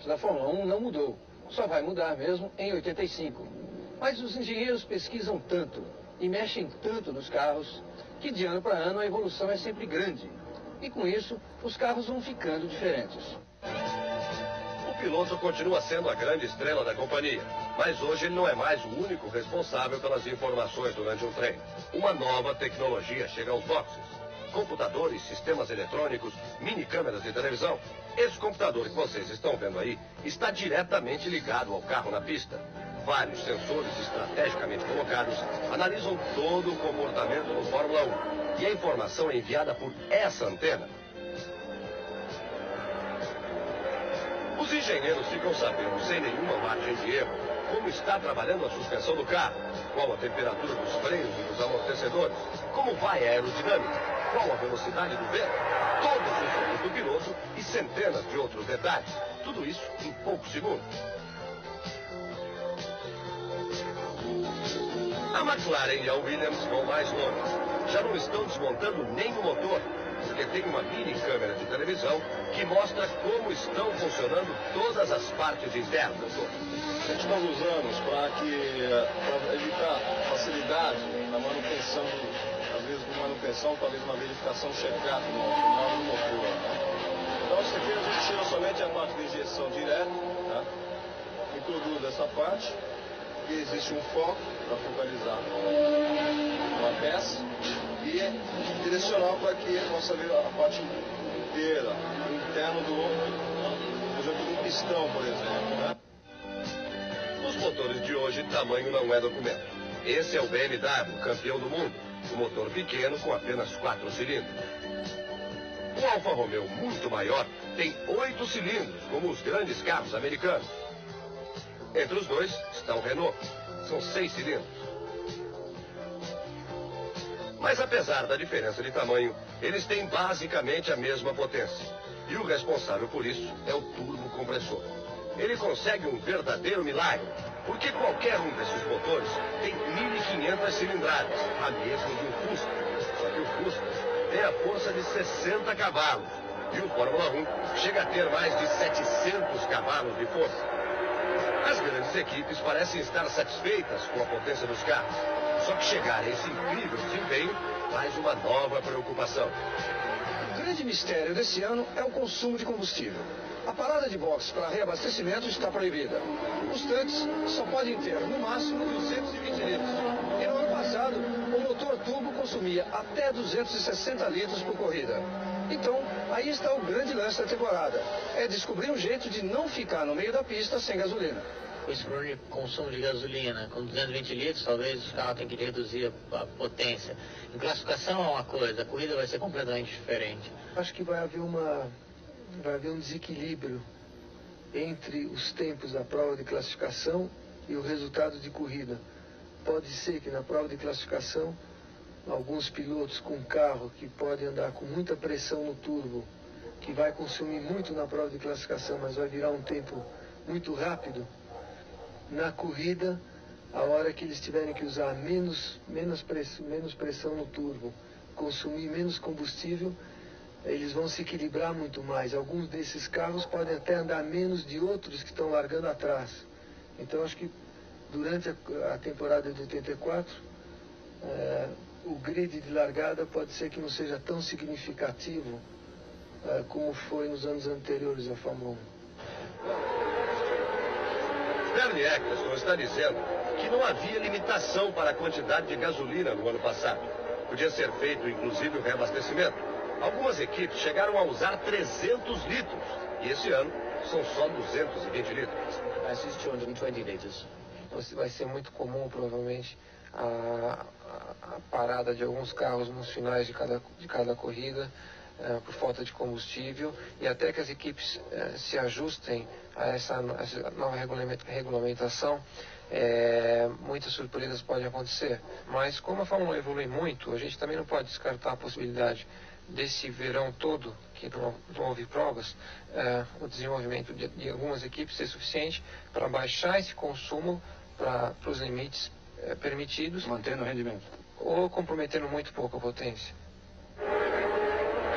regulamento da Fórmula 1 não mudou. Só vai mudar mesmo em 85. Mas os engenheiros pesquisam tanto e mexem tanto nos carros que de ano para ano a evolução é sempre grande. E com isso, os carros vão ficando diferentes. O piloto continua sendo a grande estrela da companhia, mas hoje ele não é mais o único responsável pelas informações durante um treino. Uma nova tecnologia chega aos boxes. Computadores, sistemas eletrônicos, mini câmeras de televisão. Esse computador que vocês estão vendo aí está diretamente ligado ao carro na pista. Vários sensores estrategicamente colocados analisam todo o comportamento do Fórmula 1. E a informação é enviada por essa antena. Os engenheiros ficam sabendo, sem nenhuma margem de erro, como está trabalhando a suspensão do carro, qual a temperatura dos freios e dos amortecedores, como vai a aerodinâmica, qual a velocidade do vento, todos os sonhos do piloto e centenas de outros detalhes. Tudo isso em poucos segundos. A McLaren e a Williams vão mais longe. Já não estão desmontando nem o motor, porque tem uma mini câmera de televisão que mostra como estão funcionando todas as partes internas. A gente nós usamos para evitar facilidade na manutenção, às vezes de manutenção, talvez uma verificação check-up no final do motor. Então isso aqui a gente tira somente a parte de injeção direta, tá? Introduz essa parte, e existe um foco para focalizar uma peça e direcional para que possa ver a parte inteira, o interno por exemplo, um pistão, por exemplo, né? Nos motores de hoje, tamanho não é documento. Esse é o BMW, campeão do mundo. Um motor pequeno com apenas 4 cilindros. O Alfa Romeo, muito maior, tem 8 cilindros, como os grandes carros americanos. Entre os dois está o Renault. São 6 cilindros. Mas apesar da diferença de tamanho, eles têm basicamente a mesma potência. E o responsável por isso é o turbocompressor. Ele consegue um verdadeiro milagre, porque qualquer um desses motores tem 1.500 cilindradas, a mesma de um Fusca. Só que o Fusca tem a força de 60 cavalos. E o Fórmula 1 chega a ter mais de 700 cavalos de força. As grandes equipes parecem estar satisfeitas com a potência dos carros. Só que chegar a esse incrível desempenho traz uma nova preocupação. O grande mistério desse ano é o consumo de combustível. A parada de boxe para reabastecimento está proibida. Os tanques só podem ter, no máximo, 220 litros. E no ano passado, o motor turbo consumia até 260 litros por corrida. Então, aí está o grande lance da temporada. É descobrir um jeito de não ficar no meio da pista sem gasolina. Com esse problema de consumo de gasolina, com 220 litros, talvez o carro tenha que reduzir a potência. Em classificação é uma coisa, a corrida vai ser completamente diferente. Acho que vai haver um desequilíbrio entre os tempos da prova de classificação e o resultado de corrida. Pode ser que na prova de classificação, alguns pilotos com carro que podem andar com muita pressão no turbo, que vai consumir muito na prova de classificação, mas vai virar um tempo muito rápido, na corrida, a hora que eles tiverem que usar menos pressão no turbo, consumir menos combustível, eles vão se equilibrar muito mais. Alguns desses carros podem até andar menos de outros que estão largando atrás. Então acho que durante a temporada de 84, o grid de largada pode ser que não seja tão significativo como foi nos anos anteriores à Fórmula 1. Bernie Eccleston está dizendo que não havia limitação para a quantidade de gasolina no ano passado. Podia ser feito, inclusive, o reabastecimento. Algumas equipes chegaram a usar 300 litros. E esse ano são só 220 litros. Esses 220 litros. Vai ser muito comum, provavelmente, a parada de alguns carros nos finais de cada corrida, por falta de combustível, e até que as equipes se ajustem a essa nova regulamentação, muitas surpresas podem acontecer. Mas como a Fórmula 1 evolui muito, a gente também não pode descartar a possibilidade desse verão todo, que não houve provas, o desenvolvimento de algumas equipes ser suficiente para baixar esse consumo para os limites permitidos, Mantendo o rendimento, ou comprometendo muito pouco a potência.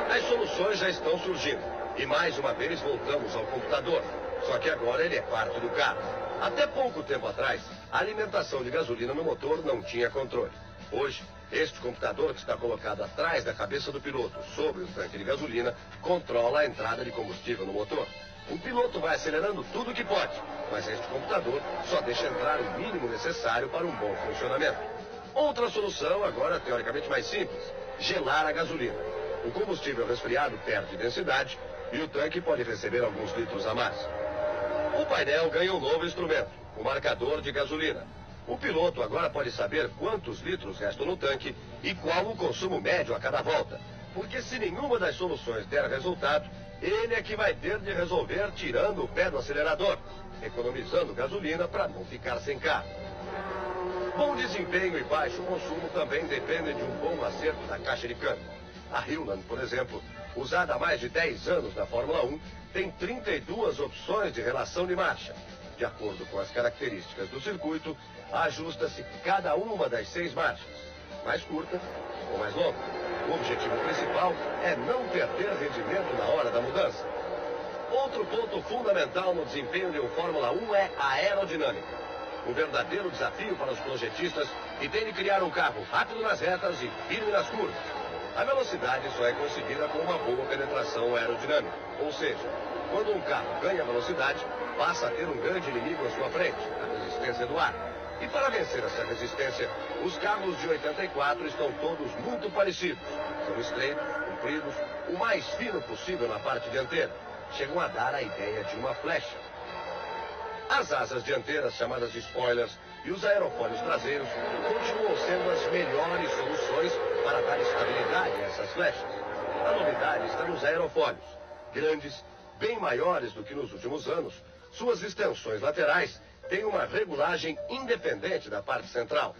As soluções já estão surgindo. E mais uma vez voltamos ao computador. Só que agora ele é parte do carro. Até pouco tempo atrás, a alimentação de gasolina no motor não tinha controle. Hoje, este computador que está colocado atrás da cabeça do piloto, sobre o tanque de gasolina, controla a entrada de combustível no motor. O piloto vai acelerando tudo o que pode, mas este computador só deixa entrar o mínimo necessário para um bom funcionamento. Outra solução, agora teoricamente mais simples, gelar a gasolina. O combustível resfriado perde densidade e o tanque pode receber alguns litros a mais. O painel ganha um novo instrumento, o marcador de gasolina. O piloto agora pode saber quantos litros restam no tanque e qual o consumo médio a cada volta. Porque se nenhuma das soluções der resultado, ele é que vai ter de resolver tirando o pé do acelerador, economizando gasolina para não ficar sem carro. Bom desempenho e baixo consumo também dependem de um bom acerto da caixa de câmbio. A Hewland, por exemplo, usada há mais de 10 anos na Fórmula 1, tem 32 opções de relação de marcha. De acordo com as características do circuito, ajusta-se cada uma das 6 marchas, mais curta ou mais longa. O objetivo principal é não perder rendimento na hora da mudança. Outro ponto fundamental no desempenho de um Fórmula 1 é a aerodinâmica. Um verdadeiro desafio para os projetistas que têm de criar um carro rápido nas retas e firme nas curvas. A velocidade só é conseguida com uma boa penetração aerodinâmica. Ou seja, quando um carro ganha velocidade, passa a ter um grande inimigo à sua frente, a resistência do ar. E para vencer essa resistência, os carros de 84 estão todos muito parecidos. São estreitos, compridos, o mais fino possível na parte dianteira. Chegam a dar a ideia de uma flecha. As asas dianteiras, chamadas de spoilers, e os aerofólios traseiros continuam sendo as melhores soluções para dar estabilidade a essas flechas. A novidade está nos aerofólios. Grandes, bem maiores do que nos últimos anos, suas extensões laterais têm uma regulagem independente da parte central.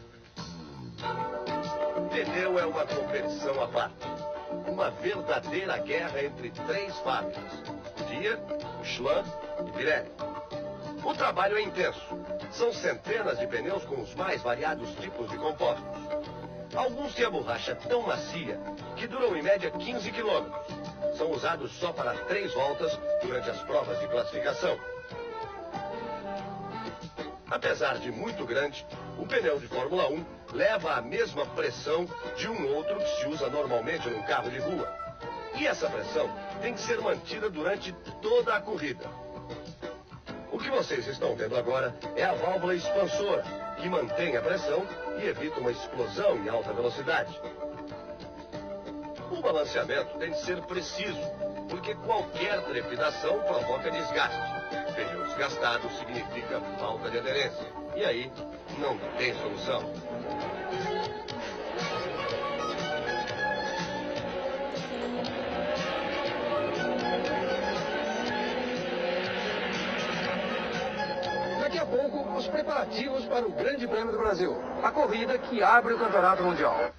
Pneu é uma competição à parte. Uma verdadeira guerra entre 3 fábricas: Fiat, Michelin e Pirelli. O trabalho é intenso. São centenas de pneus com os mais variados tipos de compostos. Alguns têm a borracha tão macia que duram em média 15 quilômetros. São usados só para 3 voltas durante as provas de classificação. Apesar de muito grande, o pneu de Fórmula 1 leva a mesma pressão de um outro que se usa normalmente num carro de rua. E essa pressão tem que ser mantida durante toda a corrida. O que vocês estão vendo agora é a válvula expansora, que mantém a pressão e evita uma explosão em alta velocidade. O balanceamento tem de ser preciso, porque qualquer trepidação provoca desgaste. Pneu desgastado significa falta de aderência. E aí, não tem solução. Daqui a pouco, os preparativos para o Grande Prêmio do Brasil. A corrida que abre o Campeonato Mundial.